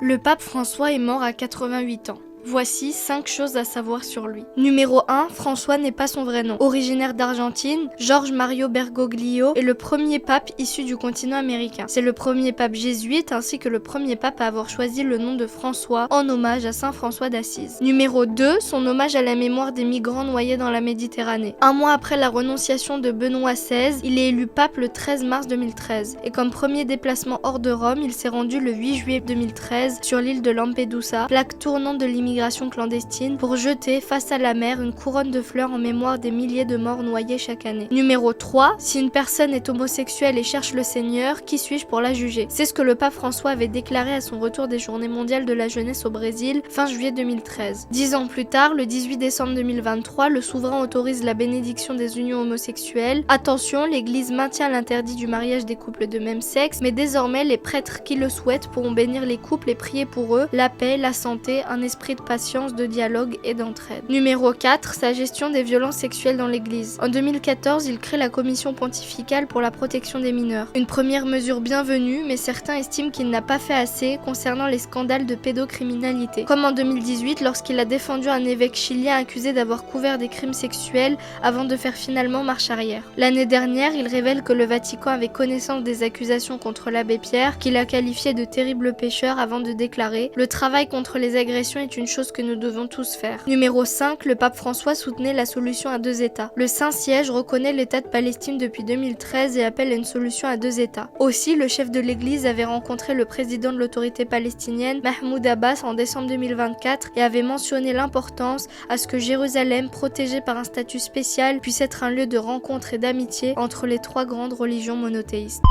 Le pape François est mort à 88 ans. Voici 5 choses à savoir sur lui. Numéro 1, François n'est pas son vrai nom. Originaire d'Argentine, Jorge Mario Bergoglio est le premier pape issu du continent américain. C'est le premier pape jésuite ainsi que le premier pape à avoir choisi le nom de François en hommage à Saint François d'Assise. Numéro 2, son hommage à la mémoire des migrants noyés dans la Méditerranée. Un mois après la renonciation de Benoît XVI, il est élu pape le 13 mars 2013. Et comme premier déplacement hors de Rome, il s'est rendu le 8 juillet 2013 sur l'île de Lampedusa, plaque tournante de l'immigration clandestine, pour jeter face à la mer une couronne de fleurs en mémoire des milliers de morts noyés chaque année. Numéro 3, si une personne est homosexuelle et cherche le Seigneur, qui suis-je pour la juger? C'est ce que le pape François avait déclaré à son retour des Journées mondiales de la jeunesse au Brésil, fin juillet 2013. 10 ans plus tard, le 18 décembre 2023, le souverain autorise la bénédiction des unions homosexuelles. Attention, l'Église maintient l'interdit du mariage des couples de même sexe, mais désormais les prêtres qui le souhaitent pourront bénir les couples et prier pour eux, la paix, la santé, un esprit de patience, de dialogue et d'entraide. Numéro 4, sa gestion des violences sexuelles dans l'Église. En 2014, il crée la Commission pontificale pour la protection des mineurs. Une première mesure bienvenue, mais certains estiment qu'il n'a pas fait assez concernant les scandales de pédocriminalité. Comme en 2018, lorsqu'il a défendu un évêque chilien accusé d'avoir couvert des crimes sexuels avant de faire finalement marche arrière. L'année dernière, il révèle que le Vatican avait connaissance des accusations contre l'abbé Pierre, qu'il a qualifié de terrible pécheur avant de déclarer « Le travail contre les agressions est une chose que nous devons tous faire ». Numéro 5, le pape François soutenait la solution à 2 États. Le Saint-Siège reconnaît l'État de Palestine depuis 2013 et appelle à une solution à 2 États. Aussi, le chef de l'Église avait rencontré le président de l'autorité palestinienne, Mahmoud Abbas, en décembre 2024 et avait mentionné l'importance à ce que Jérusalem, protégée par un statut spécial, puisse être un lieu de rencontre et d'amitié entre les 3 grandes religions monothéistes.